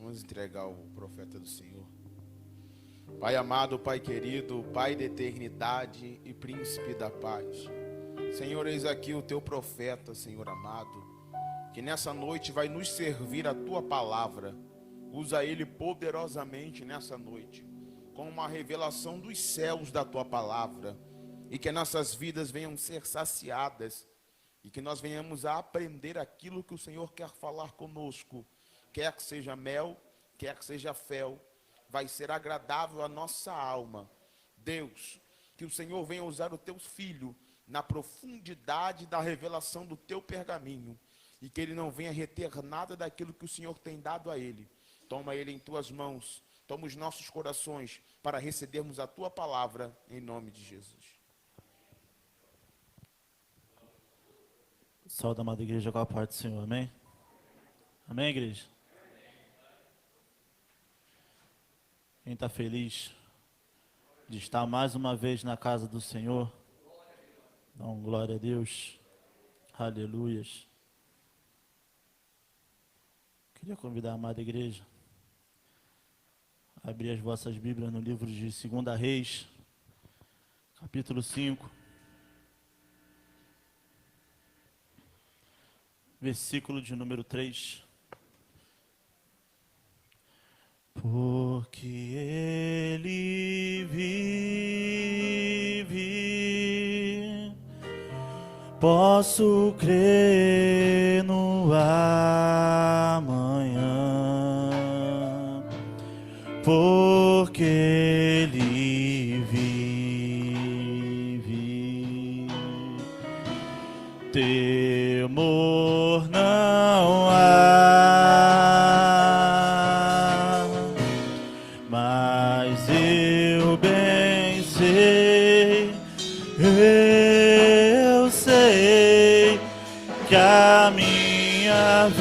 Vamos entregar o profeta do Senhor. Pai amado, Pai querido, Pai da eternidade e príncipe da paz. Senhor, eis aqui o teu profeta, Senhor amado, que nessa noite vai nos servir a tua palavra. Usa ele poderosamente nessa noite, com uma revelação dos céus da tua palavra, e que nossas vidas venham ser saciadas, e que nós venhamos a aprender aquilo que o Senhor quer falar conosco, quer que seja mel, quer que seja fel, vai ser agradável à nossa alma. Deus, que o Senhor venha usar o teu filho na profundidade da revelação do teu pergaminho, e que ele não venha reter nada daquilo que o Senhor tem dado a ele. Toma ele em tuas mãos, toma os nossos corações para recebermos a tua palavra, em nome de Jesus. Saúde, amada igreja, com a parte do Senhor, amém? Amém, igreja? Quem está feliz de estar mais uma vez na casa do Senhor, dá um glória a Deus, aleluias. Queria convidar a amada igreja a abrir as vossas Bíblias no livro de 2 Reis, capítulo 5, versículo de número 3. Porque Ele vive, posso crer no amanhã, porque Ele vive, temor não há. Eu sei que a minha vida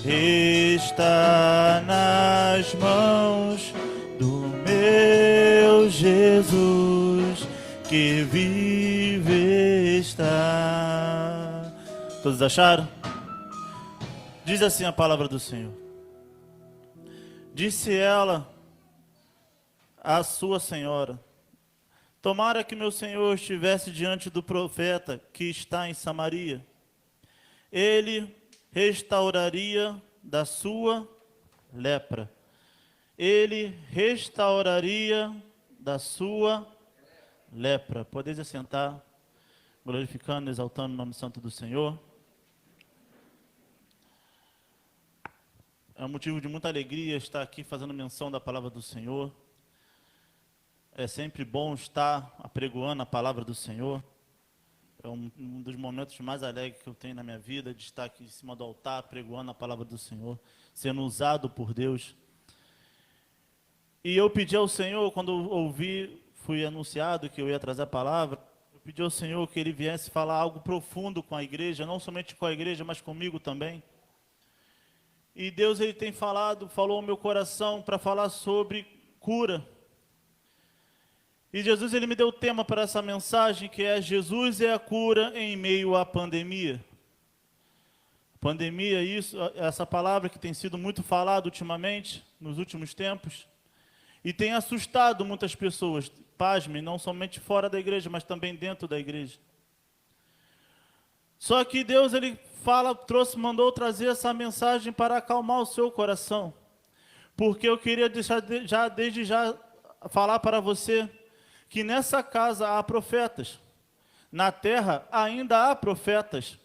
está nas mãos do meu Jesus, que vive está. Todos acharam? Diz assim a palavra do Senhor. Disse ela a sua senhora: tomara que meu senhor estivesse diante do profeta que está em Samaria. Ele restauraria da sua lepra. Ele restauraria da sua lepra. Podeis assentar, glorificando, exaltando o nome santo do Senhor. É um motivo de muita alegria estar aqui fazendo menção da palavra do Senhor. É sempre bom estar apregoando a palavra do Senhor. É um dos momentos mais alegres que eu tenho na minha vida, de estar aqui em cima do altar, apregoando a palavra do Senhor, sendo usado por Deus. E eu pedi ao Senhor, quando fui anunciado que eu ia trazer a palavra, eu pedi ao Senhor que Ele viesse falar algo profundo com a igreja, não somente com a igreja, mas comigo também. E Deus, Ele tem falou ao meu coração para falar sobre cura. E Jesus, Ele me deu o tema para essa mensagem, que é: Jesus é a cura em meio à pandemia. Pandemia, essa palavra que tem sido muito falada ultimamente, nos últimos tempos, e tem assustado muitas pessoas, pasmem, não somente fora da igreja, mas também dentro da igreja. Só que Deus, Ele mandou trazer essa mensagem para acalmar o seu coração, porque eu queria deixar desde já falar para você que nessa casa há profetas, na terra ainda há profetas,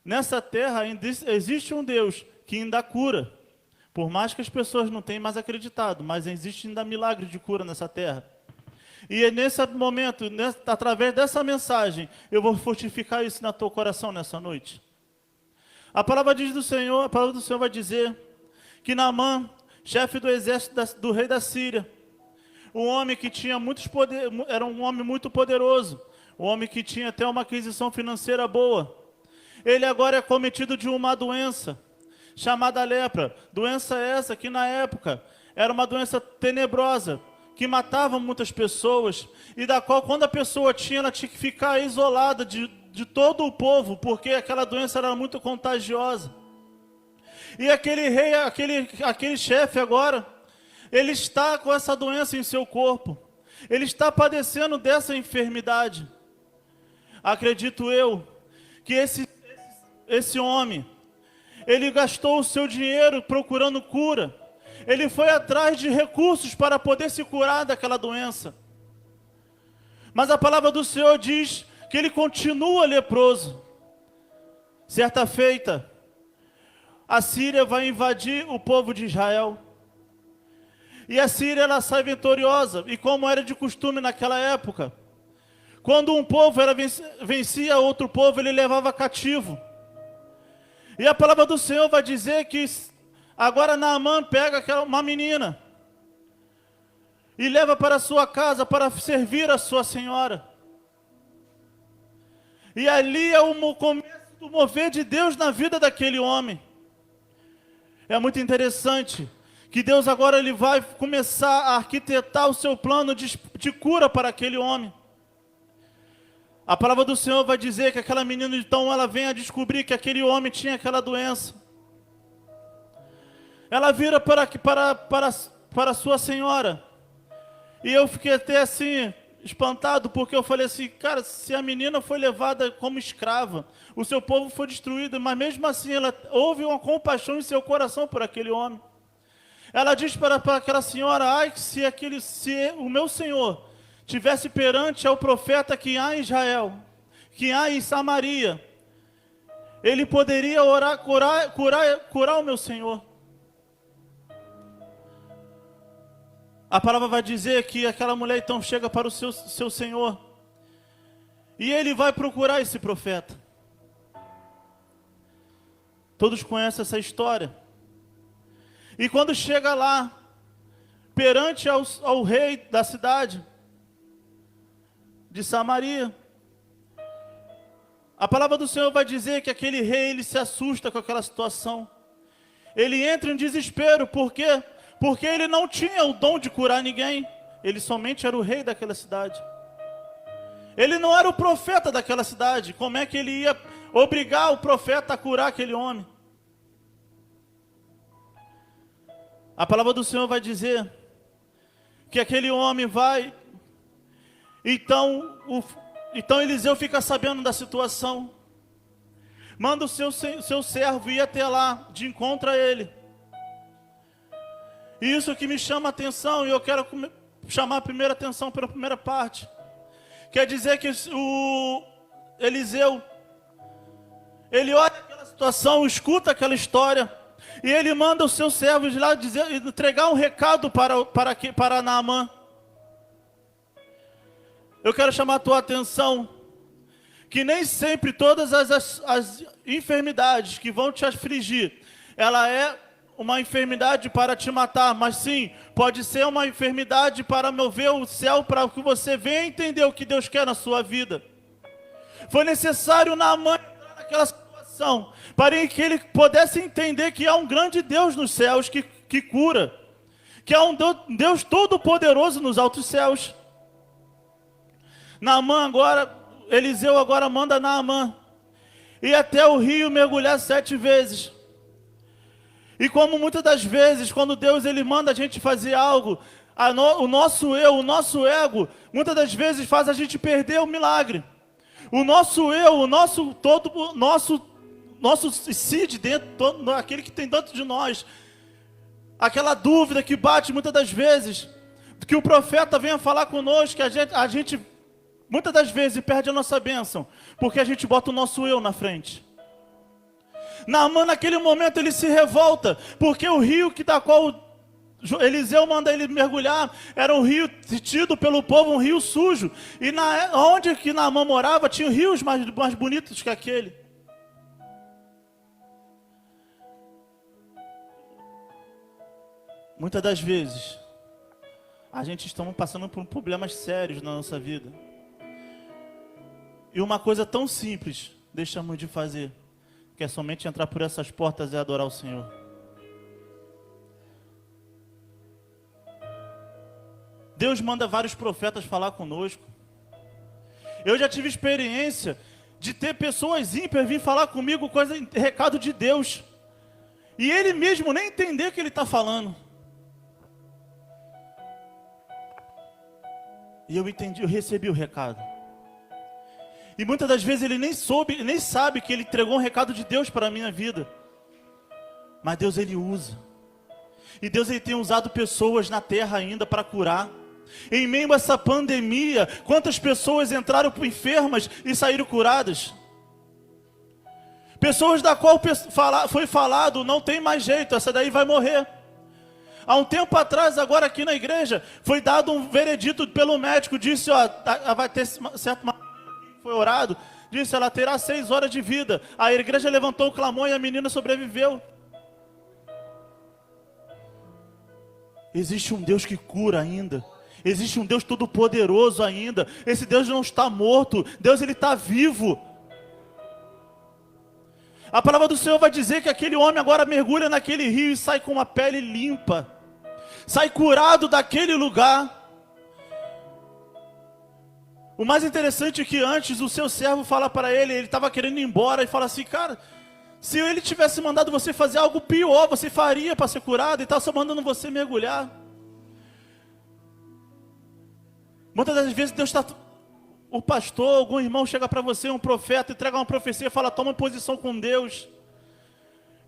nessa terra ainda existe um Deus que ainda cura, por mais que as pessoas não tenham mais acreditado, mas existe ainda milagre de cura nessa terra. E é nesse momento, através dessa mensagem, eu vou fortificar isso no teu coração nessa noite. A palavra do Senhor vai dizer que Naamã, chefe do exército do rei da Síria, um homem que tinha era um homem muito poderoso, um homem que tinha até uma aquisição financeira boa. Ele agora é cometido de uma doença chamada lepra. Doença essa que na época era uma doença tenebrosa, que matava muitas pessoas, e da qual, quando a pessoa tinha, ela tinha que ficar isolada de todo o povo, porque aquela doença era muito contagiosa. E aquele rei, aquele chefe agora, ele está com essa doença em seu corpo. Ele está padecendo dessa enfermidade. Acredito eu que esse homem, ele gastou o seu dinheiro procurando cura. Ele foi atrás de recursos para poder se curar daquela doença. Mas a palavra do Senhor diz que ele continua leproso. Certa feita, a Síria vai invadir o povo de Israel. E a Síria, ela sai vitoriosa. E como era de costume naquela época, quando um povo vencia outro povo, ele levava cativo. E a palavra do Senhor vai dizer que agora Naamã pega uma menina e leva para a sua casa para servir a sua senhora. E ali é o começo do mover de Deus na vida daquele homem. É muito interessante que Deus agora ele vai começar a arquitetar o seu plano de cura para aquele homem. A palavra do Senhor vai dizer que aquela menina, então, ela vem a descobrir que aquele homem tinha aquela doença. Ela vira para sua senhora. E eu fiquei até assim, espantado, porque eu falei assim, cara, se a menina foi levada como escrava, o seu povo foi destruído, mas mesmo assim ela houve uma compaixão em seu coração por aquele homem. Ela diz para aquela senhora, ai, se o meu Senhor tivesse perante ao profeta que há em Israel, que há em Samaria, ele poderia orar, curar o meu Senhor. A palavra vai dizer que aquela mulher então chega para o seu Senhor, e ele vai procurar esse profeta. Todos conhecem essa história. E quando chega lá, perante ao rei da cidade de Samaria, a palavra do Senhor vai dizer que aquele rei, ele se assusta com aquela situação. Ele entra em desespero, por quê? Porque ele não tinha o dom de curar ninguém. Ele somente era o rei daquela cidade. Ele não era o profeta daquela cidade. Como é que ele ia obrigar o profeta a curar aquele homem? A palavra do Senhor vai dizer que aquele homem vai. Então Eliseu fica sabendo da situação. Manda o seu servo ir até lá, de encontro a ele. E isso que me chama a atenção, e eu quero chamar a primeira atenção pela primeira parte. Quer dizer que o Eliseu, ele olha aquela situação, escuta aquela história, e ele manda os seus servos lá entregar um recado para Naamã. Eu quero chamar a tua atenção, que nem sempre todas as enfermidades que vão te afligir, ela é uma enfermidade para te matar, mas sim, pode ser uma enfermidade para mover o céu, para que você venha entender o que Deus quer na sua vida. Foi necessário Naamã entrar naquela situação, para que ele pudesse entender que há um grande Deus nos céus que cura, que há um Deus todo-poderoso nos altos céus. Eliseu agora manda Naamã ir até o rio mergulhar 7 vezes. E como muitas das vezes, quando Deus ele manda a gente fazer algo, o nosso eu, o nosso ego, muitas das vezes faz a gente perder o milagre. O nosso eu, o nosso seed dentro, aquele que tem dentro de nós, aquela dúvida que bate muitas das vezes, que o profeta venha falar conosco, que a gente muitas das vezes perde a nossa bênção, porque a gente bota o nosso eu na frente. Naamã, naquele momento, ele se revolta, porque o rio da qual Eliseu manda ele mergulhar, era um rio tido pelo povo, um rio sujo. E onde que Naamã morava, tinha rios mais bonitos que aquele. Muitas das vezes, a gente está passando por problemas sérios na nossa vida. E uma coisa tão simples deixamos de fazer, que é somente entrar por essas portas e adorar o Senhor. Deus manda vários profetas falar conosco. Eu já tive experiência de ter pessoas ímpias vir falar comigo recado de Deus. E ele mesmo nem entender o que ele está falando. E eu entendi, eu recebi o recado. E muitas das vezes ele nem sabe que ele entregou um recado de Deus para a minha vida. Mas Deus, ele usa. E Deus, ele tem usado pessoas na terra ainda para curar. Em meio a essa pandemia, quantas pessoas entraram enfermas e saíram curadas? Pessoas da qual foi falado, não tem mais jeito, essa daí vai morrer. Há um tempo atrás, agora aqui na igreja, foi dado um veredito pelo médico, disse, ó, vai ter certo, foi orado, disse, ela terá 6 horas de vida. A igreja levantou o clamor e a menina sobreviveu. Existe um Deus que cura ainda. Existe um Deus todo-poderoso ainda. Esse Deus não está morto. Deus, ele está vivo. A palavra do Senhor vai dizer que aquele homem agora mergulha naquele rio e sai com uma pele limpa. Sai curado daquele lugar. O mais interessante é que antes o seu servo fala para ele estava querendo ir embora e fala assim, cara, se ele tivesse mandado você fazer algo pior, você faria para ser curado, e está só mandando você mergulhar. Muitas das vezes Deus está... O pastor, algum irmão chega para você, um profeta, entrega uma profecia e fala, toma posição com Deus.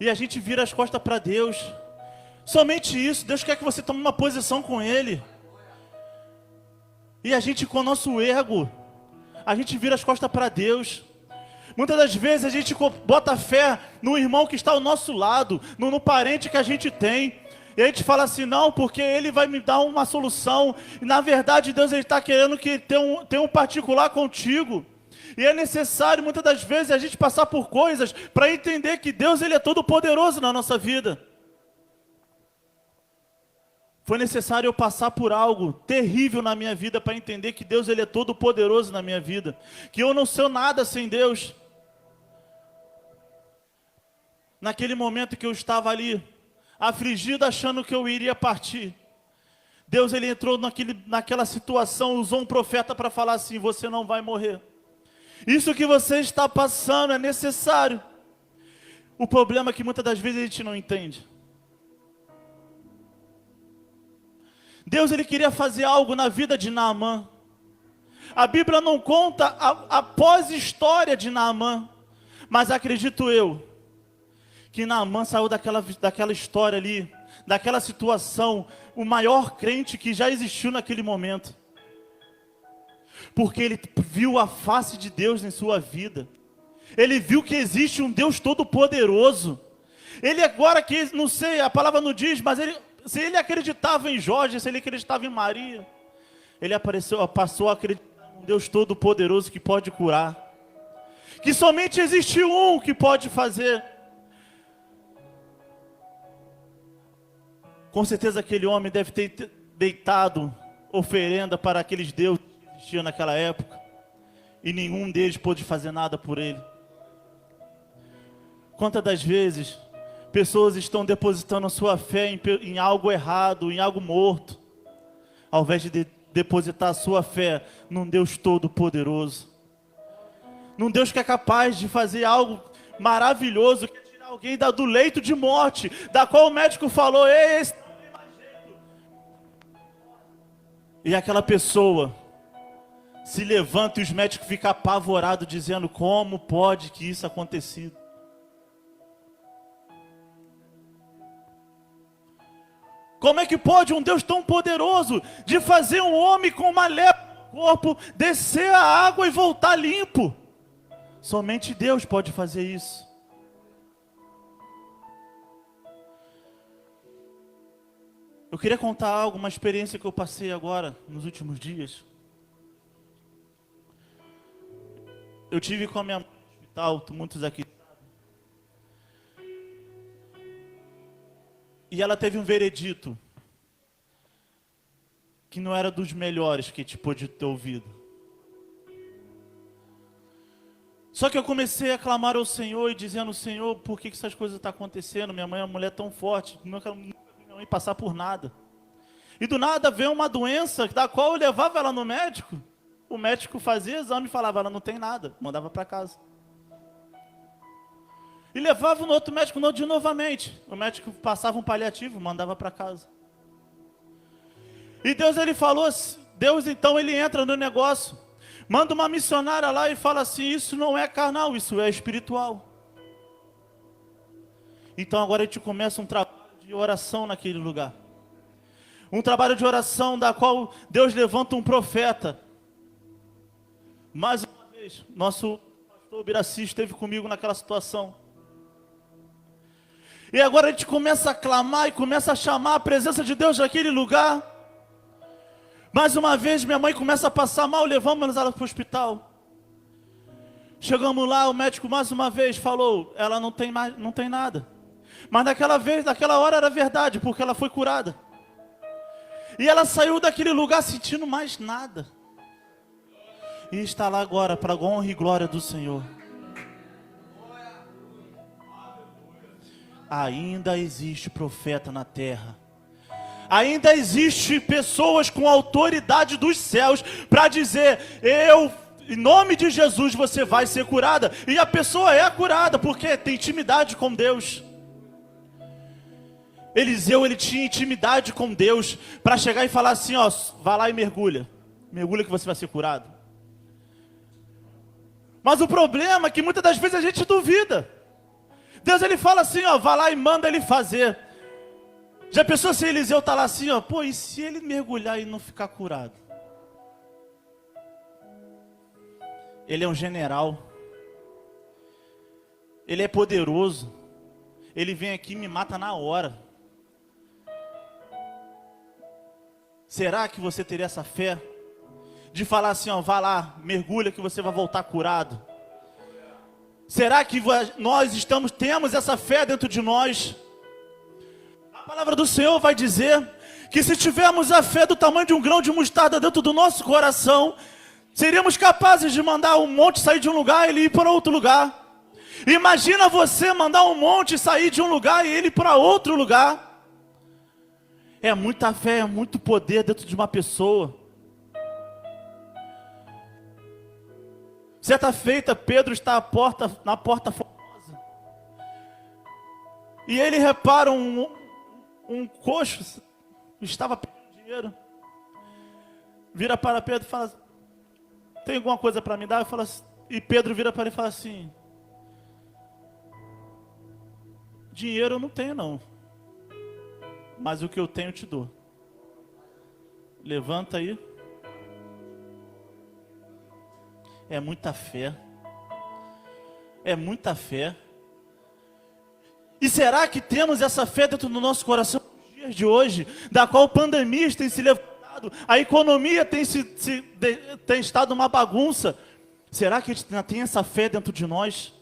E a gente vira as costas para Deus. Somente isso, Deus quer que você tome uma posição com Ele. E a gente, com o nosso ego, a gente vira as costas para Deus. Muitas das vezes a gente bota fé no irmão que está ao nosso lado, no parente que a gente tem. E a gente fala assim, não, porque ele vai me dar uma solução. E na verdade Deus está querendo que tenha um particular contigo. E é necessário muitas das vezes a gente passar por coisas para entender que Deus, ele é todo poderoso na nossa vida. Foi necessário eu passar por algo terrível na minha vida para entender que Deus, ele é todo poderoso na minha vida. Que eu não sou nada sem Deus. Naquele momento que eu estava ali afligido, achando que eu iria partir, Deus, ele entrou naquela situação, usou um profeta para falar assim, você não vai morrer. Isso que você está passando é necessário. O problema é que muitas das vezes a gente não entende. Deus, ele queria fazer algo na vida de Naamã. A Bíblia não conta a pós-história de Naamã, mas acredito eu, que Naamã saiu daquela história ali, daquela situação, o maior crente que já existiu naquele momento. Porque ele viu a face de Deus em sua vida. Ele viu que existe um Deus todo-poderoso. Ele agora, que não sei, a palavra não diz, mas se ele acreditava em Jorge, se ele acreditava em Maria, ele passou a acreditar em um Deus todo-poderoso que pode curar. Que somente existe um que pode fazer. Com certeza aquele homem deve ter deitado oferenda para aqueles deuses que existiam naquela época. E nenhum deles pôde fazer nada por ele. Quantas das vezes pessoas estão depositando a sua fé em algo errado, em algo morto, ao invés de depositar a sua fé num Deus todo-poderoso. Num Deus que é capaz de fazer algo maravilhoso, que é tirar alguém do leito de morte, da qual o médico falou, esse não tem mais jeito. E aquela pessoa se levanta e os médicos ficam apavorados, dizendo, como pode que isso acontecido? Como é que pode um Deus tão poderoso de fazer um homem com uma lepra no corpo descer a água e voltar limpo? Somente Deus pode fazer isso. Eu queria contar algo, uma experiência que eu passei agora, nos últimos dias. Eu tive com a minha mãe no hospital, muitos aqui. E ela teve um veredito que não era dos melhores que a gente pôde ter ouvido. Só que eu comecei a clamar ao Senhor e dizendo, Senhor, por que essas coisas estão acontecendo? Minha mãe é uma mulher tão forte, nunca vi minha mãe passar por nada. E do nada veio uma doença da qual eu levava ela no médico. o médico fazia exame e falava, ela não tem nada, mandava para casa. E levava no outro médico no outro dia novamente. O médico passava um paliativo, mandava para casa. E Deus, ele falou, Deus então, ele entra no negócio. Manda uma missionária lá e fala assim, isso não é carnal, isso é espiritual. Então agora a gente começa um trabalho de oração naquele lugar. Um trabalho de oração da qual Deus levanta um profeta. Mais uma vez, nosso pastor Biraci esteve comigo naquela situação. E agora a gente começa a clamar e começa a chamar a presença de Deus naquele lugar. Mais uma vez, minha mãe começa a passar mal, levamos ela para o hospital. Chegamos lá, o médico mais uma vez falou, ela não tem nada. Mas naquela hora era verdade, porque ela foi curada. E ela saiu daquele lugar sentindo mais nada. E está lá agora, para a honra e glória do Senhor. Ainda existe profeta na terra. Ainda existe pessoas com autoridade dos céus para dizer, em nome de Jesus você vai ser curada. E a pessoa é curada, porque tem intimidade com Deus. Eliseu, ele tinha intimidade com Deus, para chegar e falar assim, ó, vai lá e mergulha. Mergulha que você vai ser curado. Mas o problema é que muitas das vezes a gente duvida. Deus, ele fala assim, ó, vai lá e manda ele fazer. Já pensou se Eliseu está lá assim, ó, pô, e se ele mergulhar e não ficar curado? Ele é um general. Ele é poderoso. Ele vem aqui e me mata na hora. Será que você teria essa fé? De falar assim, ó, vá lá, mergulha que você vai voltar curado. Será que nós temos essa fé dentro de nós? A palavra do Senhor vai dizer que se tivermos a fé do tamanho de um grão de mostarda dentro do nosso coração, seríamos capazes de mandar um monte sair de um lugar e ele ir para outro lugar. Imagina você mandar um monte sair de um lugar e ele ir para outro lugar. É muita fé, é muito poder dentro de uma pessoa. Certa feita, Pedro está na porta formosa. E ele repara um coxo, estava pedindo dinheiro. Vira para Pedro e fala, tem alguma coisa para me dar? E Pedro vira para ele e fala assim, dinheiro eu não tenho não, mas o que eu tenho eu te dou. Levanta aí. É muita fé. É muita fé. E será que temos essa fé dentro do nosso coração nos dias de hoje, da qual pandemias têm se levantado, a economia tem estado uma bagunça? Será que a gente ainda tem essa fé dentro de nós?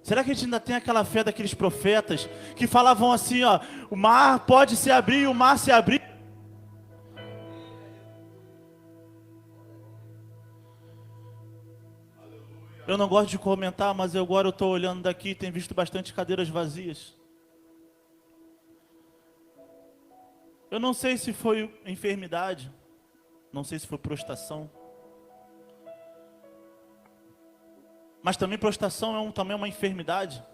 Será que a gente ainda tem aquela fé daqueles profetas que falavam assim, ó, o mar pode se abrir e o mar se abrir? Eu não gosto de comentar, mas agora eu estou olhando daqui e tenho visto bastante cadeiras vazias. Eu não sei se foi enfermidade, não sei se foi prostração. Mas também prostração também é uma enfermidade.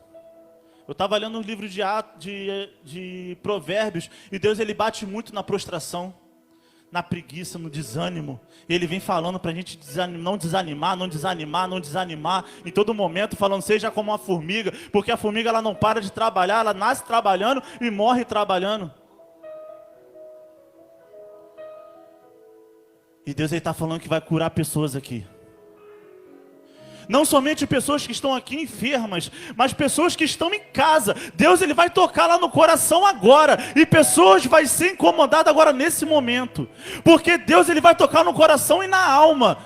Eu estava lendo um livro de Provérbios, e Deus, ele bate muito na prostração, na preguiça, no desânimo. Ele vem falando para a gente não desanimar, em todo momento falando, seja como uma formiga, porque a formiga ela não para de trabalhar, ela nasce trabalhando e morre trabalhando. E Deus está falando que vai curar pessoas aqui. Não somente pessoas que estão aqui enfermas, mas pessoas que estão em casa. Deus, ele vai tocar lá no coração agora. E pessoas vão ser incomodadas agora nesse momento. Porque Deus, ele vai tocar no coração e na alma.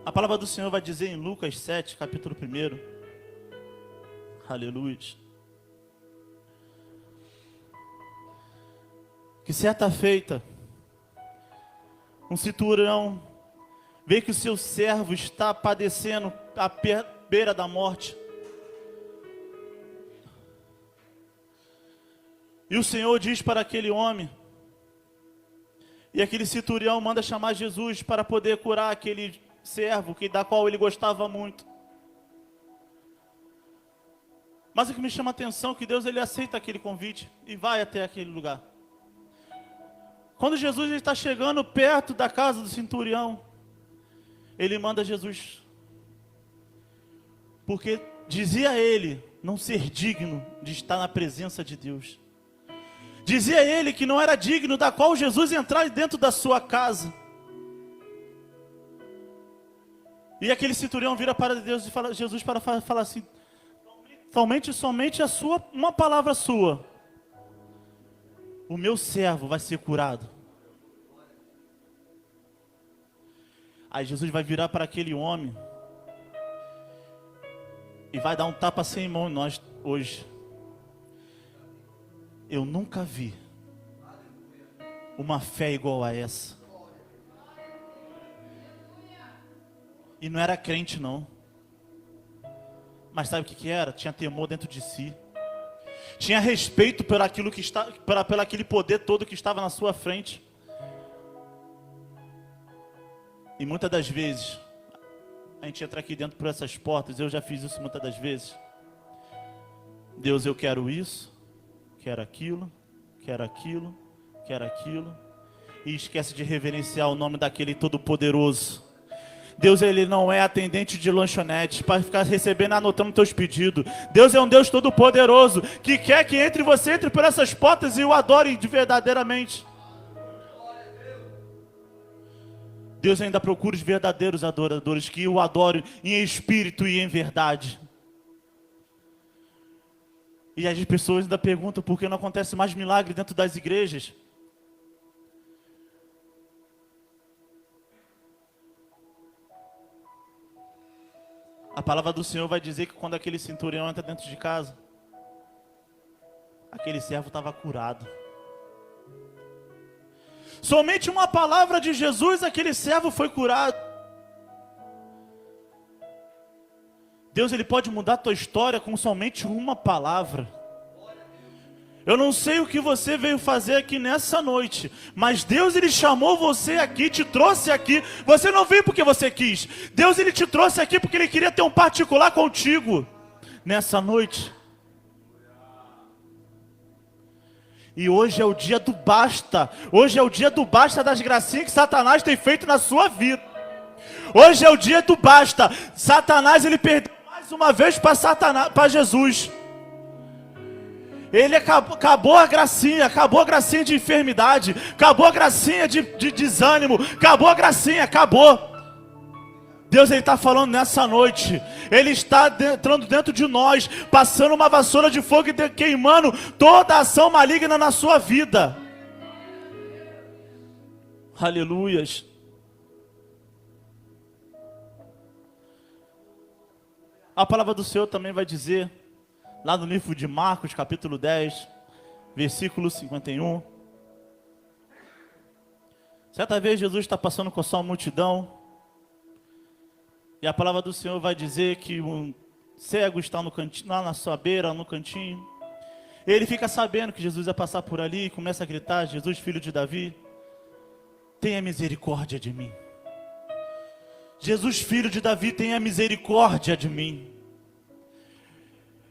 A palavra do Senhor vai dizer em Lucas 7, capítulo 1. Aleluia. Que certa feita, um centurião vê que o seu servo está padecendo à beira da morte. E o Senhor diz para aquele homem, e aquele centurião manda chamar Jesus para poder curar aquele servo da qual ele gostava muito. Mas o que me chama a atenção é que Deus ele aceita aquele convite e vai até aquele lugar. Quando Jesus está chegando perto da casa do centurião, ele manda Jesus. Porque dizia ele não ser digno de estar na presença de Deus. Dizia ele que não era digno da qual Jesus entrar dentro da sua casa. E aquele centurião vira para Deus e fala, Jesus para falar assim, somente uma palavra sua, o meu servo vai ser curado. Aí Jesus vai virar para aquele homem e vai dar um tapa sem mão em nós hoje. Eu nunca vi uma fé igual a essa. E não era crente não. Mas sabe o que era? Tinha temor dentro de si. Tinha respeito por aquilo que está, pelo aquele poder todo que estava na sua frente. E muitas das vezes, a gente entra aqui dentro por essas portas, eu já fiz isso muitas das vezes. Deus, eu quero isso, quero aquilo, quero aquilo, quero aquilo. E esquece de reverenciar o nome daquele todo-poderoso. Deus, ele não é atendente de lanchonete para ficar recebendo, anotando teus pedidos. Deus é um Deus todo-poderoso que quer que você entre por essas portas e o adore verdadeiramente. Deus ainda procura os verdadeiros adoradores que o adorem em espírito e em verdade. E as pessoas ainda perguntam por que não acontece mais milagre dentro das igrejas. A palavra do Senhor vai dizer que quando aquele centurião entra dentro de casa, aquele servo estava curado. Somente uma palavra de Jesus, aquele servo foi curado. Deus, ele pode mudar a tua história com somente uma palavra. Eu não sei o que você veio fazer aqui nessa noite, mas Deus, ele chamou você aqui, te trouxe aqui. Você não veio porque você quis. Deus, ele te trouxe aqui porque ele queria ter um particular contigo nessa noite. E hoje é o dia do basta. Hoje é o dia do basta das gracinhas que Satanás tem feito na sua vida. Hoje é o dia do basta. Satanás, ele perdeu mais uma vez para Jesus. Ele acabou a gracinha de enfermidade, acabou a gracinha de desânimo, acabou a gracinha, acabou. Deus, ele está falando nessa noite, ele está entrando dentro de nós, passando uma vassoura de fogo e queimando toda a ação maligna na sua vida. Aleluias. A palavra do Senhor também vai dizer, lá no livro de Marcos, capítulo 10, versículo 51. Certa vez Jesus está passando com a sua multidão, e a palavra do Senhor vai dizer que um cego está no cantinho, lá na sua beira, no cantinho. Ele fica sabendo que Jesus vai passar por ali e começa a gritar, Jesus, filho de Davi, tenha misericórdia de mim. Jesus, filho de Davi, tenha misericórdia de mim.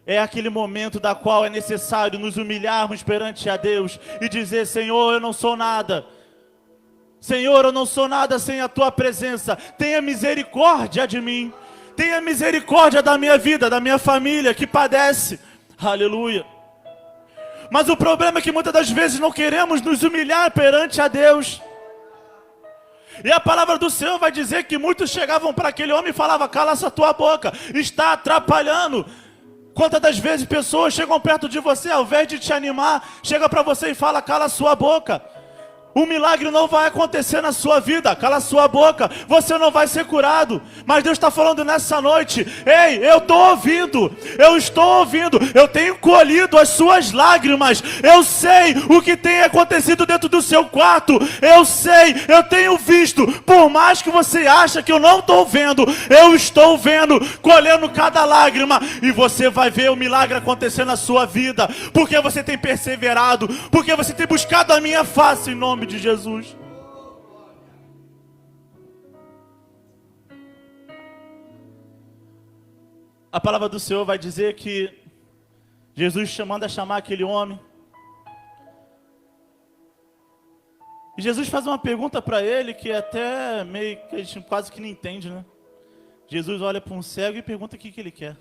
É aquele momento da qual é necessário nos humilharmos perante a Deus e dizer, Senhor, eu não sou nada. Senhor, eu não sou nada sem a tua presença. Tenha misericórdia de mim. Tenha misericórdia da minha vida, da minha família que padece. Aleluia. Mas o problema é que muitas das vezes não queremos nos humilhar perante a Deus. E a palavra do Senhor vai dizer que muitos chegavam para aquele homem e falavam, cala essa tua boca, está atrapalhando. Quantas das vezes pessoas chegam perto de você, ao invés de te animar, chega para você e fala, cala a sua boca. O milagre não vai acontecer na sua vida. Cala sua boca. Você não vai ser curado. Mas Deus está falando nessa noite. Ei, eu estou ouvindo. Eu estou ouvindo. Eu tenho colhido as suas lágrimas. Eu sei o que tem acontecido dentro do seu quarto. Eu sei. Eu tenho visto. Por mais que você ache que eu não estou vendo, eu estou vendo. Colhendo cada lágrima. E você vai ver o milagre acontecer na sua vida. Porque você tem perseverado. Porque você tem buscado a minha face em nome de Jesus. A palavra do Senhor vai dizer que Jesus manda chamar aquele homem. E Jesus faz uma pergunta para ele que é até meio que a gente quase que não entende, né? Jesus olha para um cego e pergunta o que ele quer.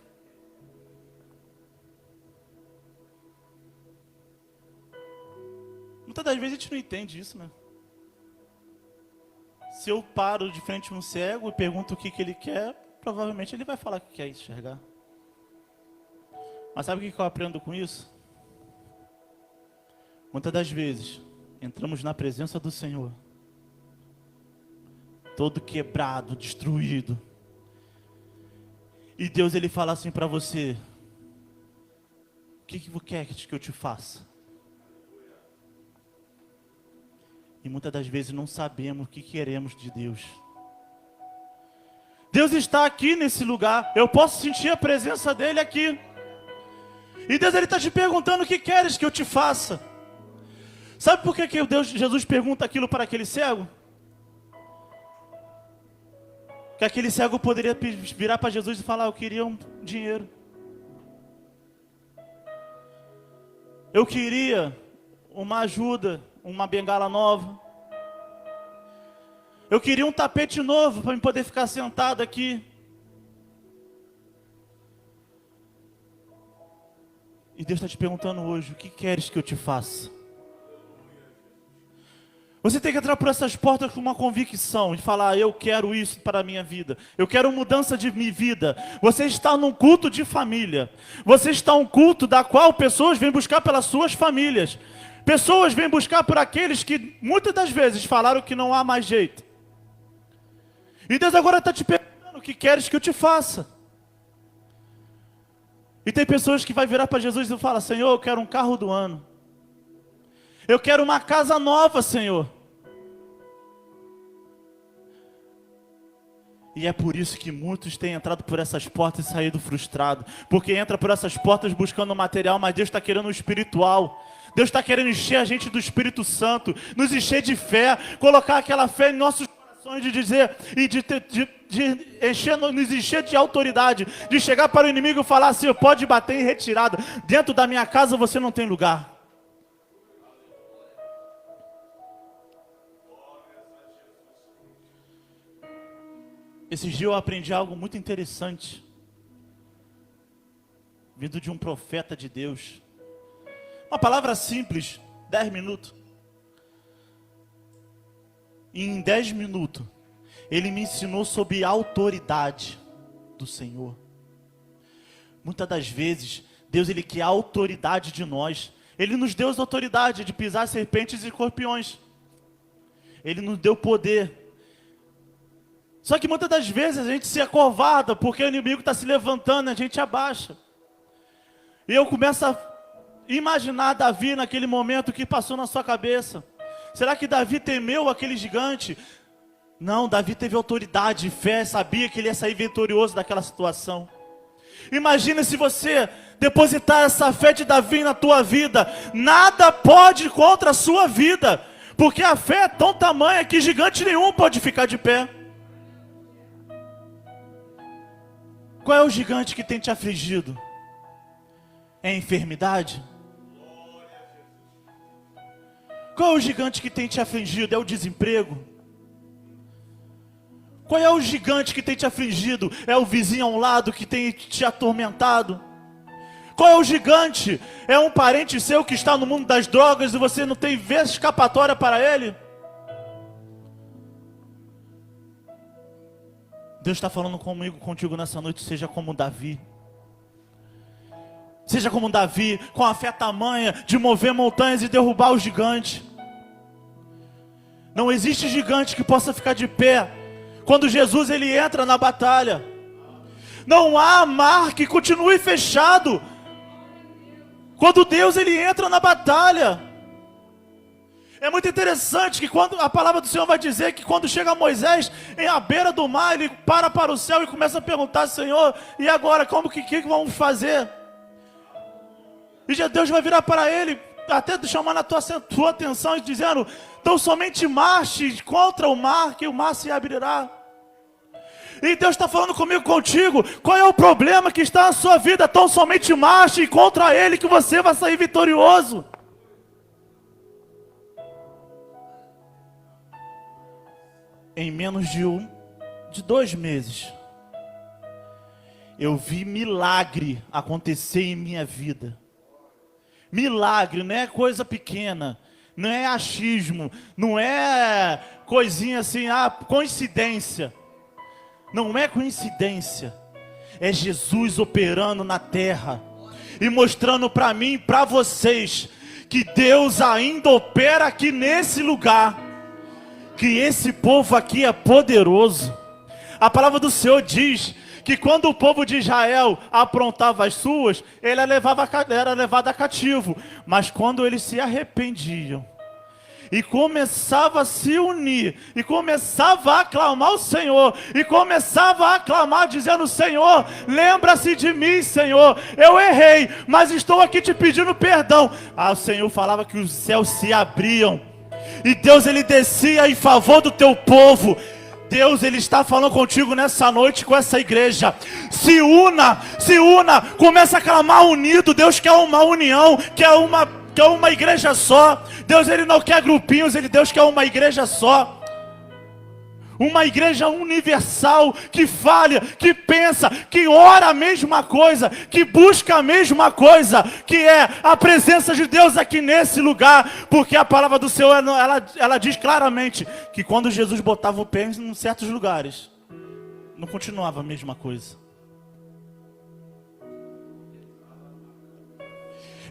Muitas das vezes a gente não entende isso, né? Se eu paro de frente a um cego e pergunto o que ele quer, provavelmente ele vai falar que quer enxergar. Mas sabe o que eu aprendo com isso? Muitas das vezes, entramos na presença do Senhor, todo quebrado, destruído. E Deus, Ele fala assim para você: o que você quer que eu te faça? E muitas das vezes não sabemos o que queremos de Deus. Deus está aqui nesse lugar. Eu posso sentir a presença dEle aqui. E Deus, Ele está te perguntando o que queres que eu te faça. Sabe por que Jesus pergunta aquilo para aquele cego? Que aquele cego poderia virar para Jesus e falar: eu queria um dinheiro. Eu queria uma ajuda, uma bengala nova. Eu queria um tapete novo para eu poder ficar sentado aqui. E Deus está te perguntando hoje: o que queres que eu te faça? Você tem que entrar por essas portas com uma convicção e falar: eu quero isso para a minha vida. Eu quero mudança de minha vida. Você está num culto de família. Você está num culto da qual pessoas vêm buscar pelas suas famílias. Pessoas vêm buscar por aqueles que muitas das vezes falaram que não há mais jeito. E Deus agora está te perguntando: o que queres que eu te faça? E tem pessoas que vão virar para Jesus e falar: Senhor, eu quero um carro do ano. Eu quero uma casa nova, Senhor. E é por isso que muitos têm entrado por essas portas e saído frustrados. Porque entra por essas portas buscando material, mas Deus está querendo o espiritual. Deus está querendo encher a gente do Espírito Santo, nos encher de fé, colocar aquela fé em nossos corações de dizer, e nos encher de autoridade, de chegar para o inimigo e falar assim: pode bater em retirada, dentro da minha casa você não tem lugar. Esses dias eu aprendi algo muito interessante, vindo de um profeta de Deus. Uma palavra simples, 10 minutos. E em 10 minutos, ele me ensinou sobre a autoridade do Senhor. Muitas das vezes, Deus, Ele quer a autoridade de nós. Ele nos deu a autoridade de pisar serpentes e escorpiões. Ele nos deu poder. Só que muitas das vezes a gente se acovarda, porque o inimigo está se levantando, a gente abaixa. E eu começo a imaginar Davi naquele momento, que passou na sua cabeça. Será que Davi temeu aquele gigante? Não, Davi teve autoridade e fé, sabia que ele ia sair vitorioso daquela situação. Imagina se você depositar essa fé de Davi na tua vida. Nada pode ir contra a sua vida, porque a fé é tão tamanha que gigante nenhum pode ficar de pé. Qual é o gigante que tem te afligido? É a enfermidade? Qual é o gigante que tem te afligido? É o desemprego? Qual é o gigante que tem te afligido? É o vizinho ao lado que tem te atormentado? Qual é o gigante? É um parente seu que está no mundo das drogas e você não tem vez escapatória para ele? Deus está falando contigo nessa noite: seja como Davi. Seja como Davi, com a fé tamanha de mover montanhas e derrubar o gigante. Não existe gigante que possa ficar de pé quando Jesus ele entra na batalha. Não há mar que continue fechado quando Deus ele entra na batalha. É muito interessante que quando a palavra do Senhor vai dizer que quando chega Moisés à beira do mar, ele para o céu e começa a perguntar: Senhor, e agora como que vamos fazer? E já Deus vai virar para ele, até chamando a tua atenção e dizendo: então somente marche contra o mar, que o mar se abrirá. E Deus está falando comigo, contigo. Qual é o problema que está na sua vida? Então somente marche contra ele, que você vai sair vitorioso. Em menos de 2 meses, eu vi milagre acontecer em minha vida. Milagre, não é coisa pequena, não é achismo, não é coisinha assim, coincidência. Não é coincidência, é Jesus operando na terra e mostrando para mim e para vocês que Deus ainda opera aqui nesse lugar, que esse povo aqui é poderoso. A palavra do Senhor diz que quando o povo de Israel aprontava as suas, ele era levado a cativo, mas quando eles se arrependiam e começava a se unir, e começava a aclamar o Senhor, e começava a aclamar dizendo: Senhor, lembra-se de mim, Senhor, eu errei, mas estou aqui te pedindo perdão. O Senhor falava que os céus se abriam, e Deus ele descia em favor do teu povo. Deus ele está falando contigo nessa noite, com essa igreja. Se una, começa a clamar unido. Deus quer uma união, quer uma igreja só. Deus ele não quer grupinhos, Deus quer uma igreja só. Uma igreja universal, que fala, que pensa, que ora a mesma coisa, que busca a mesma coisa, que é a presença de Deus aqui nesse lugar. Porque a palavra do Senhor, ela diz claramente que quando Jesus botava o pé em certos lugares, não continuava a mesma coisa.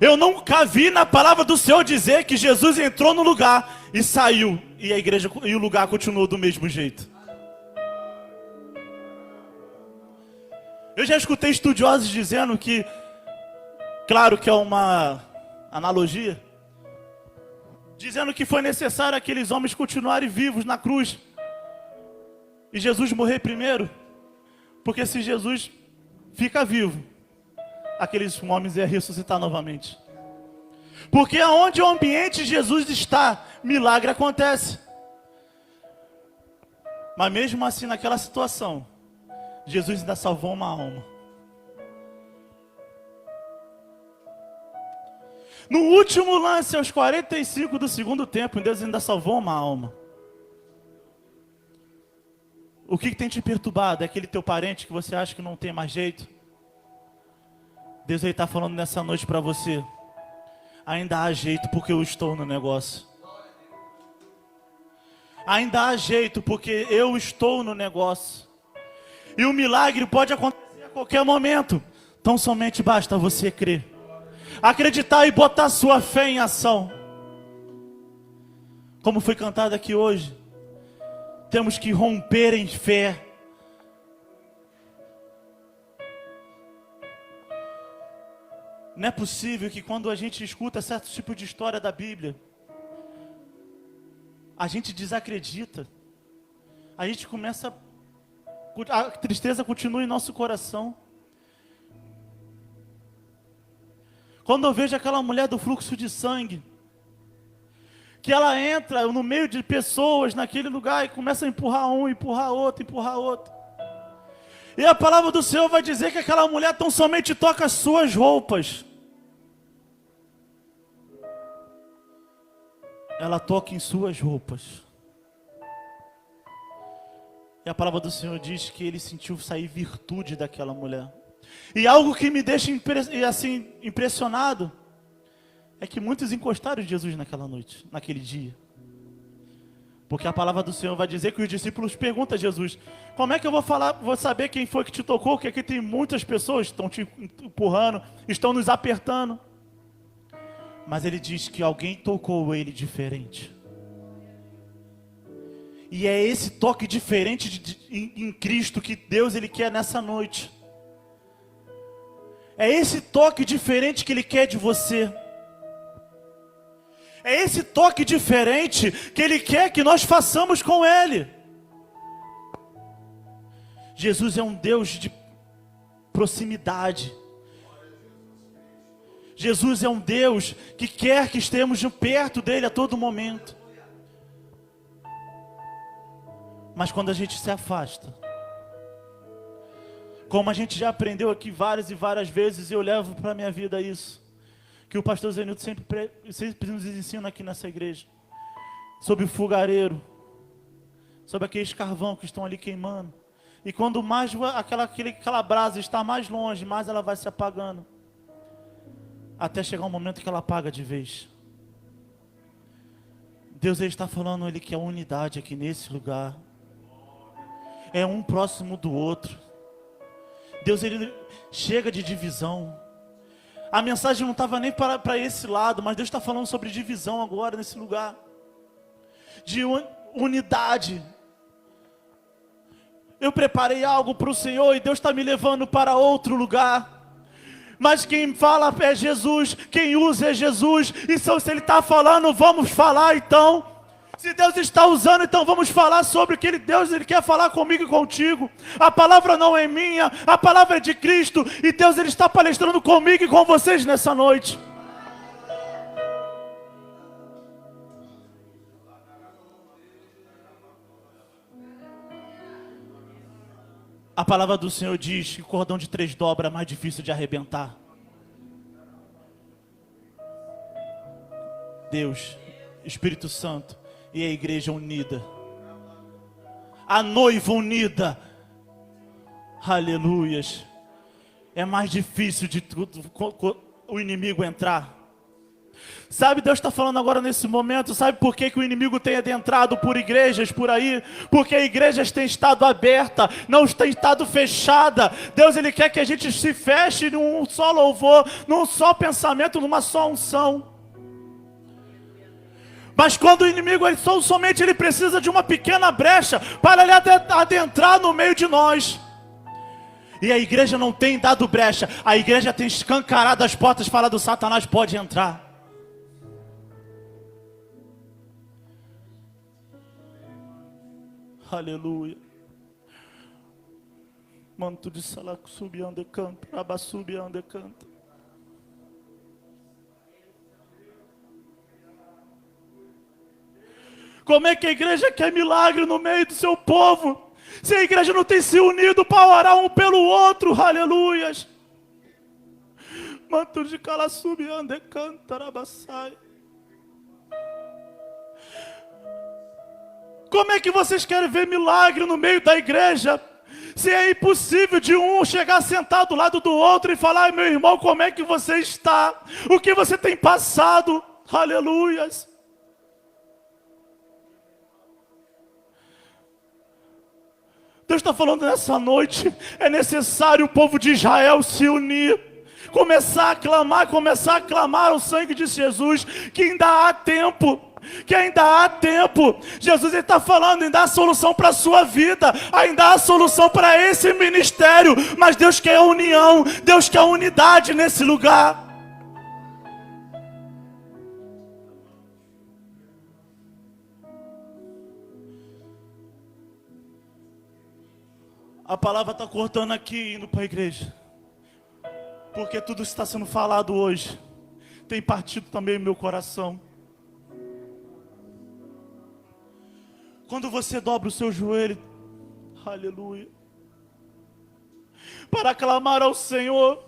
Eu nunca vi na palavra do Senhor dizer que Jesus entrou no lugar e saiu, e a igreja e o lugar continuou do mesmo jeito. Eu já escutei estudiosos dizendo que, claro que é uma analogia, dizendo que foi necessário aqueles homens continuarem vivos na cruz e Jesus morrer primeiro, porque se Jesus fica vivo, aqueles homens iam ressuscitar novamente. Porque aonde o ambiente Jesus está, milagre acontece. Mas mesmo assim, naquela situação, Jesus ainda salvou uma alma. No último lance, aos 45 do segundo tempo, Deus ainda salvou uma alma. O que tem te perturbado? É aquele teu parente que você acha que não tem mais jeito? Deus está falando nessa noite para você: ainda há jeito, porque eu estou no negócio. Ainda há jeito, porque eu estou no negócio. E o milagre pode acontecer a qualquer momento. Então somente basta você crer, acreditar e botar sua fé em ação. Como foi cantado aqui hoje, temos que romper em fé. Não é possível que quando a gente escuta certo tipo de história da Bíblia, a gente desacredita. A gente começa, a tristeza continua em nosso coração. Quando eu vejo aquela mulher do fluxo de sangue, que ela entra no meio de pessoas naquele lugar e começa a empurrar um, empurrar outro, empurrar outro. E a palavra do Senhor vai dizer que aquela mulher tão somente toca as suas roupas. Ela toca em suas roupas. E a palavra do Senhor diz que ele sentiu sair virtude daquela mulher. E algo que me deixa impressionado é que muitos encostaram em Jesus naquela noite, naquele dia. Porque a palavra do Senhor vai dizer que os discípulos perguntam a Jesus: como é que eu vou saber quem foi que te tocou? Porque aqui tem muitas pessoas que estão te empurrando, estão nos apertando. Mas ele diz que alguém tocou ele diferente. E é esse toque diferente em Cristo que Deus Ele quer nessa noite. É esse toque diferente que Ele quer de você. É esse toque diferente que Ele quer que nós façamos com Ele. Jesus é um Deus de proximidade. Jesus é um Deus que quer que estejamos perto dEle a todo momento. Mas quando a gente se afasta, como a gente já aprendeu aqui várias e várias vezes, e eu levo para a minha vida isso, que o pastor Zenilton sempre nos ensina aqui nessa igreja, sobre o fogareiro, sobre aqueles carvão que estão ali queimando, e quando mais aquela brasa está mais longe, mais ela vai se apagando, até chegar um momento que ela apaga de vez. Deus Ele está falando, Ele quer unidade aqui nesse lugar. É um próximo do outro. Deus Ele chega de divisão. A mensagem não estava nem para esse lado, mas Deus está falando sobre divisão agora nesse lugar. De unidade. Eu preparei algo para o Senhor e Deus está me levando para outro lugar. Mas quem fala é Jesus, quem usa é Jesus. E se Ele está falando, vamos falar então. Se Deus está usando, então vamos falar sobre o que Deus Ele quer falar comigo e contigo. A palavra não é minha, a palavra é de Cristo. E Deus Ele está palestrando comigo e com vocês nessa noite. A palavra do Senhor diz que o cordão de 3 dobras é mais difícil de arrebentar. Deus, Espírito Santo e a igreja unida. A noiva unida. Aleluias. É mais difícil de tudo o inimigo entrar. Sabe, Deus está falando agora nesse momento, sabe por que o inimigo tem adentrado por igrejas por aí? Porque igrejas têm estado abertas, não têm estado fechadas. Deus Ele quer que a gente se feche num só louvor, num só pensamento, numa só unção. Mas quando o inimigo somente ele precisa de uma pequena brecha para ele adentrar no meio de nós. E a igreja não tem dado brecha, a igreja tem escancarado as portas, falado, Satanás pode entrar. Aleluia. Manto de salaco subiando canto, abassubiando canto. Como é que a igreja quer milagre no meio do seu povo? Se a igreja não tem se unido para orar um pelo outro, aleluias. Manto de calassubiando canto, arabassai. Como é que vocês querem ver milagre no meio da igreja? Se é impossível de um chegar sentado do lado do outro e falar, meu irmão, como é que você está? O que você tem passado? Aleluias. Deus está falando nessa noite, é necessário o povo de Israel se unir, começar a clamar o sangue de Jesus, que ainda há tempo. Jesus está falando, ainda há solução para a sua vida, ainda há solução para esse ministério, mas Deus quer união, Deus quer unidade nesse lugar. A palavra está cortando aqui, indo para a igreja, porque tudo está sendo falado hoje, tem partido também no meu coração. Quando você dobra o seu joelho, aleluia, para clamar ao Senhor,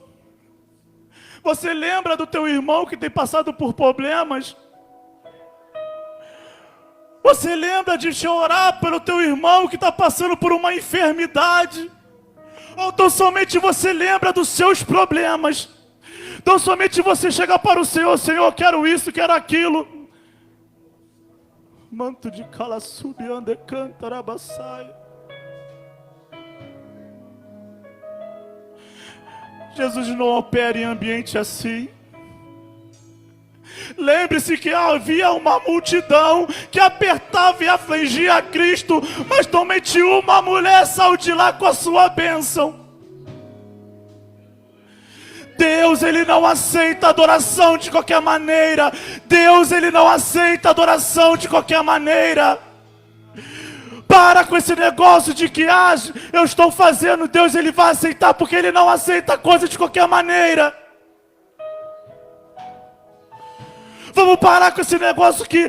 você lembra do teu irmão que tem passado por problemas? Você lembra de chorar pelo teu irmão que está passando por uma enfermidade? Ou tão somente você lembra dos seus problemas? Tão somente você chega para o Senhor, Senhor, quero isso, quero aquilo. Manto de calassubiande cantarabassai. Jesus não opera em ambiente assim. Lembre-se que havia uma multidão que apertava e afligia a Cristo, mas somente uma mulher saiu de lá com a sua bênção. Deus, Ele não aceita adoração de qualquer maneira. Deus, Ele não aceita adoração de qualquer maneira. Para com esse negócio de que eu estou fazendo, Deus Ele vai aceitar, porque Ele não aceita coisa de qualquer maneira. Vamos parar com esse negócio que,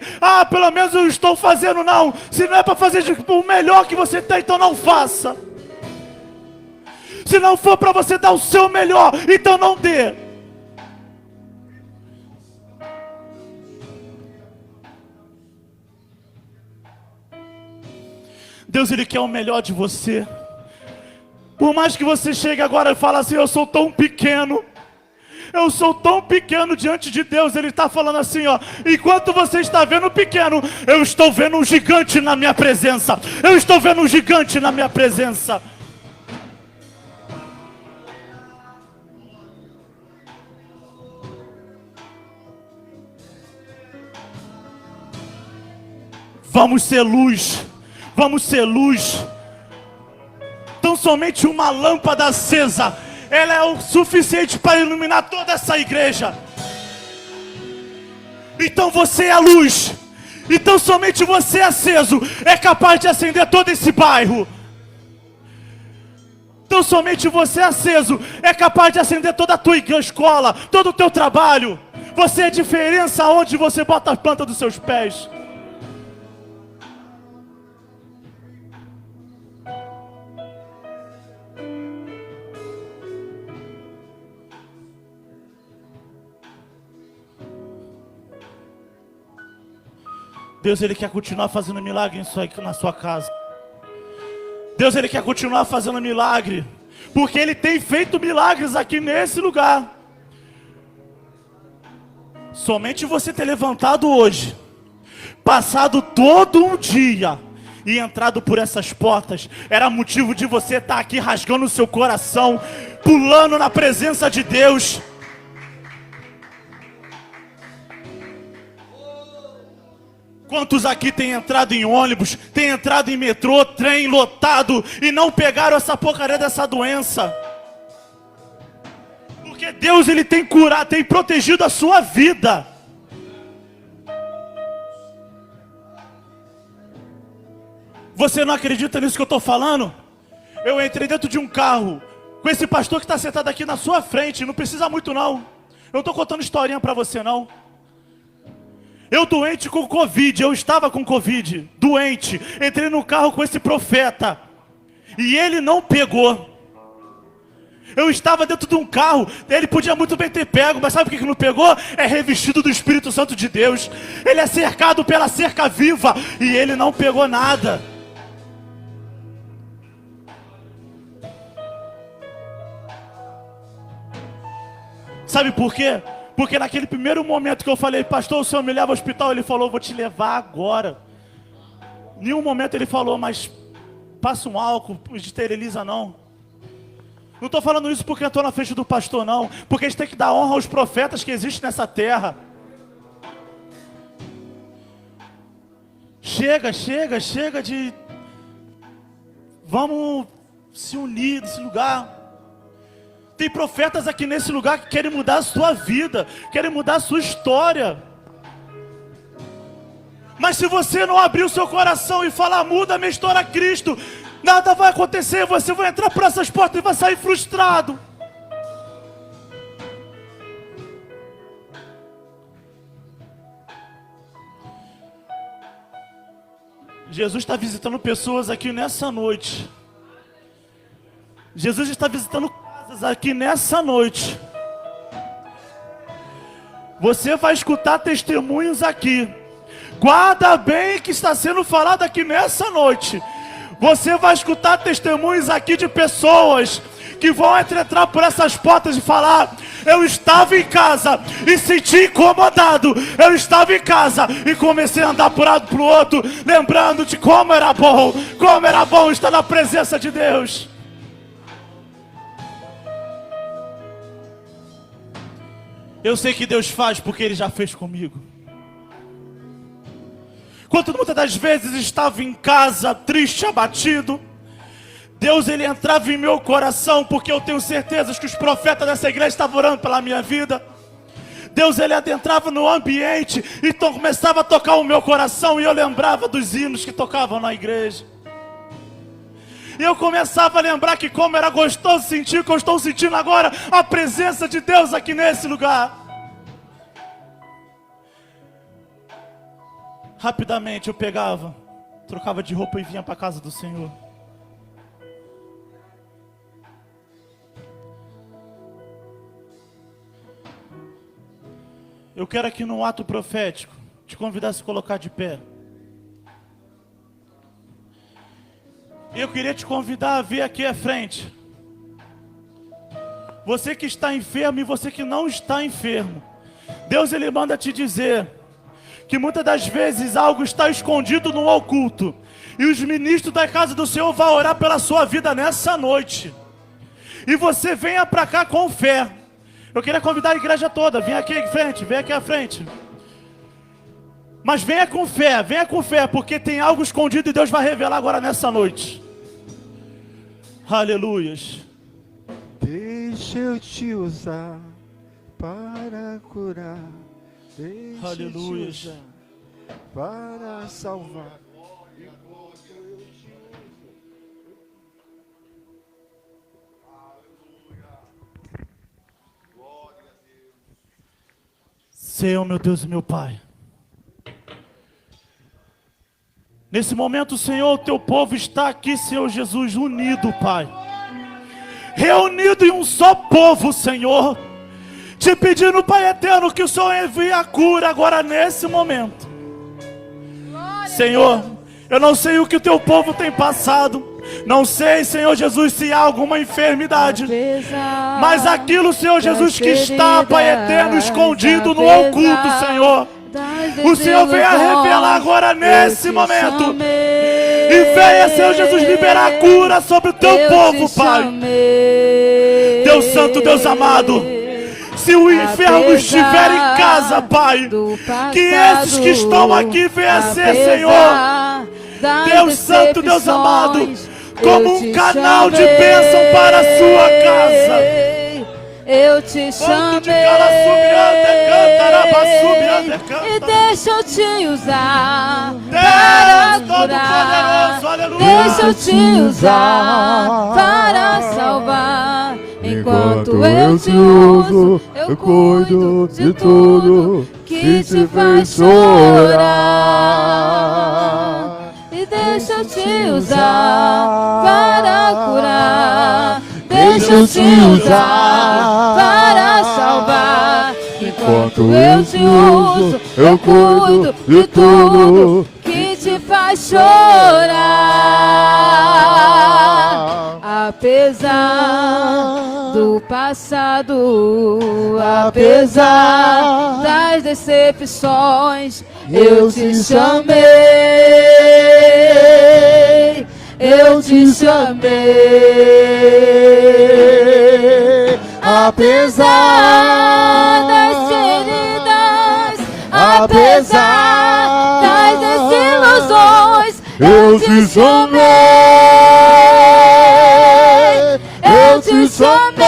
pelo menos eu estou fazendo, não. Se não é para fazer o melhor que você tem, então não faça. Se não for para você dar o seu melhor, então não dê. Deus, Ele quer o melhor de você. Por mais que você chegue agora e fale assim, eu sou tão pequeno. Eu sou tão pequeno diante de Deus. Ele está falando assim, enquanto você está vendo o pequeno, eu estou vendo um gigante na minha presença. Eu estou vendo um gigante na minha presença. Vamos ser luz. Vamos ser luz. Então somente uma lâmpada acesa, ela é o suficiente para iluminar toda essa igreja. Então você é a luz. Então somente você aceso é capaz de acender todo esse bairro. Então somente você aceso é capaz de acender toda a tua escola, todo o teu trabalho. Você é a diferença onde você bota a planta dos seus pés. Deus, Ele quer continuar fazendo milagre na sua casa. Deus, Ele quer continuar fazendo milagre, porque Ele tem feito milagres aqui nesse lugar. Somente você ter levantado hoje, passado todo um dia e entrado por essas portas, era motivo de você estar aqui rasgando o seu coração, pulando na presença de Deus. Quantos aqui têm entrado em ônibus, têm entrado em metrô, trem lotado e não pegaram essa porcaria dessa doença? Porque Deus, Ele tem curado, tem protegido a sua vida. Você não acredita nisso que eu estou falando? Eu entrei dentro de um carro com esse pastor que está sentado aqui na sua frente. Não precisa muito não. Eu não estou contando historinha para você não. Eu doente com Covid, eu estava com Covid, doente, entrei no carro com esse profeta, e ele não pegou. Eu estava dentro de um carro, ele podia muito bem ter pego, mas sabe o que não pegou? É revestido do Espírito Santo de Deus, ele é cercado pela cerca viva, e ele não pegou nada. Sabe por quê? Porque naquele primeiro momento que eu falei, pastor, o senhor me leva ao hospital, ele falou, vou te levar agora. Em nenhum momento ele falou, mas passa um álcool, esteriliza não. Não estou falando isso porque eu estou na frente do pastor não, porque a gente tem que dar honra aos profetas que existem nessa terra. Chega de... Vamos se unir nesse lugar. Tem profetas aqui nesse lugar que querem mudar a sua vida, querem mudar a sua história. Mas se você não abrir o seu coração e falar, muda a minha história a Cristo, nada vai acontecer, você vai entrar por essas portas e vai sair frustrado. Jesus está visitando pessoas aqui nessa noite. Jesus está visitando aqui nessa noite. Você vai escutar testemunhos aqui. Guarda bem que está sendo falado aqui nessa noite. Você vai escutar testemunhos aqui de pessoas que vão entrar por essas portas e falar, eu estava em casa e senti incomodado. Eu estava em casa e comecei a andar por um lado para o outro, lembrando de como era bom estar na presença de Deus. Eu sei que Deus faz porque Ele já fez comigo. Quando muitas das vezes estava em casa, triste, abatido, Deus, Ele entrava em meu coração, porque eu tenho certeza que os profetas dessa igreja estavam orando pela minha vida. Deus, Ele adentrava no ambiente, então começava a tocar o meu coração, e eu lembrava dos hinos que tocavam na igreja. E eu começava a lembrar que como era gostoso sentir, que eu estou sentindo agora, a presença de Deus aqui nesse lugar. Rapidamente eu pegava, trocava de roupa e vinha para a casa do Senhor. Eu quero aqui no ato profético te convidar a se colocar de pé. Eu queria te convidar a vir aqui à frente. Você que está enfermo e você que não está enfermo. Deus, Ele manda te dizer que muitas das vezes algo está escondido no oculto. E os ministros da casa do Senhor vão orar pela sua vida nessa noite. E você venha para cá com fé. Eu queria convidar a igreja toda. Vem aqui à frente, vem aqui à frente. Mas venha com fé, porque tem algo escondido e Deus vai revelar agora nessa noite. Aleluias. Deixa eu te usar para curar. Deixa Aleluia. eu te usar para salvar. Senhor, meu Deus e meu Pai, nesse momento, Senhor, o teu povo está aqui, Senhor Jesus, unido, Pai, reunido em um só povo, Senhor, te pedindo, Pai eterno, que o Senhor envie a cura agora nesse momento. Senhor, eu não sei o que o teu povo tem passado, não sei, Senhor Jesus, se há alguma enfermidade, mas aquilo, Senhor Jesus, que está, Pai eterno, escondido no oculto, Senhor, o Senhor venha revelar agora nesse momento. E venha, Senhor Jesus, liberar a cura sobre o teu povo, Pai. Deus Santo, Deus amado, se o enfermo estiver em casa, Pai, que esses que estão aqui venham ser, Senhor, Deus Santo, Deus amado, como um canal de bênção para a sua casa. Eu te chamei e deixa eu te usar para curar. Deixa eu te usar para salvar. Enquanto eu te uso, eu cuido de tudo que te faz chorar. E deixa eu te usar para curar. Deixa eu te usar para salvar. Enquanto eu te uso, eu cuido de tudo que te faz chorar. Apesar do passado, apesar das decepções, eu te chamei. Eu te chamei, apesar das feridas, apesar das desilusões, eu te chamei, eu te chamei.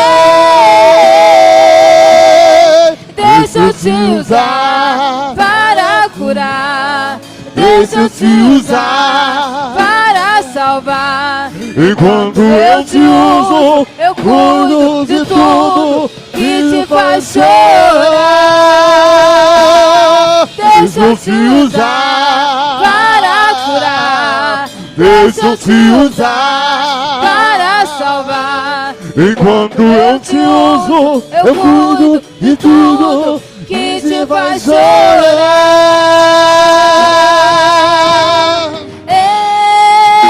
Deixa eu te usar para curar, deixa eu te usar para salvar. Enquanto eu te uso, eu cuido de tudo que te faz chorar. Deixa eu te usar para curar. Deixa eu te usar para salvar. enquanto eu te uso, eu cuido de tudo que te faz chorar.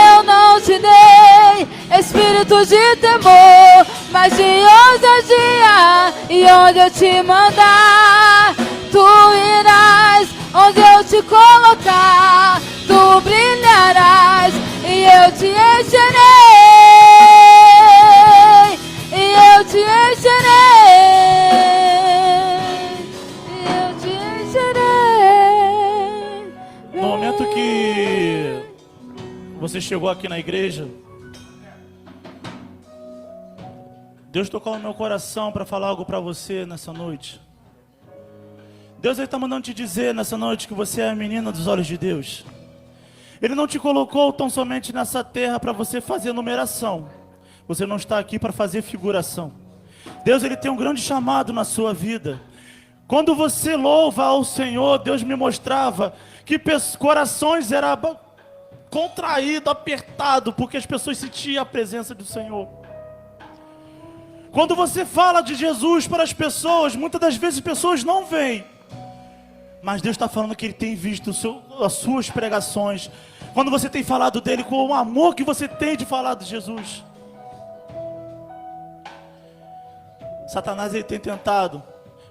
Eu não te dei espírito de temor, mas de ousadia. E onde eu te mandar, tu irás. Onde eu te colocar, tu brilharás. E eu te encherei, e eu te encherei. você chegou aqui na igreja, Deus tocou no meu coração para falar algo para você nessa noite. Deus está mandando te dizer nessa noite que você é a menina dos olhos de Deus. Ele não te colocou tão somente nessa terra para você fazer numeração. Você não está aqui para fazer figuração. Deus, Ele tem um grande chamado na sua vida. Quando você louva ao Senhor, Deus me mostrava que corações eram contraídos, apertados, porque as pessoas sentiam a presença do Senhor. Quando você fala de Jesus para as pessoas, muitas das vezes as pessoas não veem. Mas Deus está falando que Ele tem visto as suas pregações. Quando você tem falado dEle com o amor que você tem de falar de Jesus. Satanás, ele tem tentado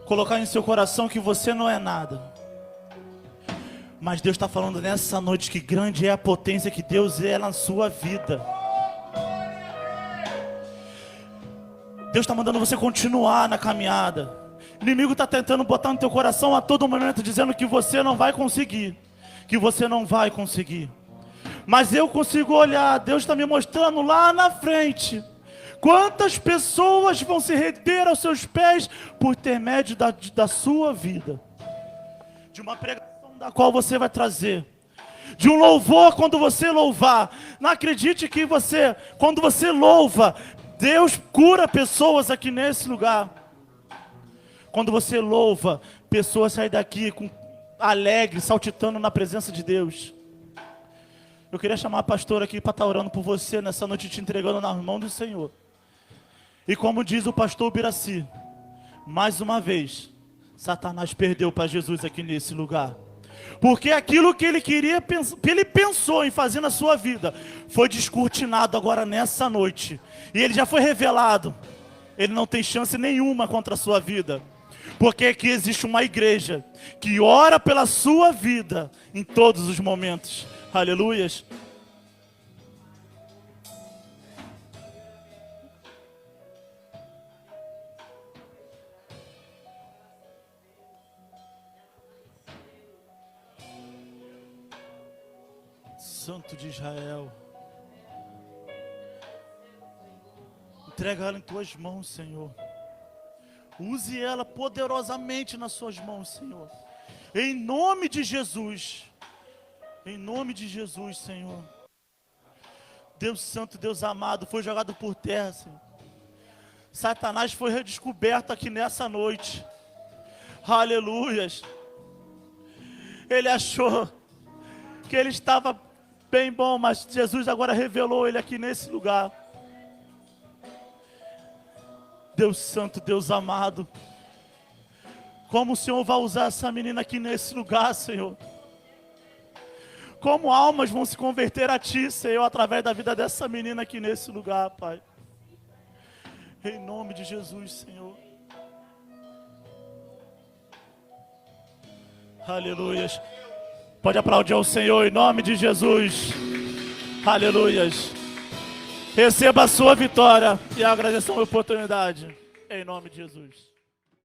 colocar em seu coração que você não é nada. Mas Deus está falando nessa noite que grande é a potência que Deus é na sua vida. Deus está mandando você continuar na caminhada. O inimigo está tentando botar no teu coração a todo momento, dizendo que você não vai conseguir. Que você não vai conseguir. Mas eu consigo olhar, Deus está me mostrando lá na frente. Quantas pessoas vão se render aos seus pés por intermédio da sua vida. De uma pregação da qual você vai trazer. De um louvor quando você louvar. Não acredite que quando você louva, Deus cura pessoas aqui nesse lugar. Quando você louva, pessoas saem daqui alegres, saltitando na presença de Deus. Eu queria chamar a pastora aqui para estar orando por você nessa noite, te entregando nas mãos do Senhor. E como diz o pastor Biraci, mais uma vez, Satanás perdeu para Jesus aqui nesse lugar. Porque aquilo que ele queria, que ele pensou em fazer na sua vida, foi descortinado agora nessa noite. E ele já foi revelado. Ele não tem chance nenhuma contra a sua vida. Porque aqui existe uma igreja que ora pela sua vida em todos os momentos. Aleluias. Santo de Israel, entrega ela em tuas mãos, Senhor. Use ela poderosamente nas suas mãos, Senhor. Em nome de Jesus. Em nome de Jesus, Senhor. Deus Santo, Deus amado, foi jogado por terra, Senhor. Satanás foi redescoberto aqui nessa noite. Aleluias. Ele achou que ele estava bem bom, mas Jesus agora revelou ele aqui nesse lugar. Deus Santo, Deus amado, como o Senhor vai usar essa menina aqui nesse lugar, Senhor? Como almas vão se converter a Ti, Senhor, através da vida dessa menina aqui nesse lugar, Pai. Em nome de Jesus, Senhor. Aleluias. Pode aplaudir ao Senhor em nome de Jesus. Aleluias. Receba a sua vitória e agradeço a oportunidade. Em nome de Jesus.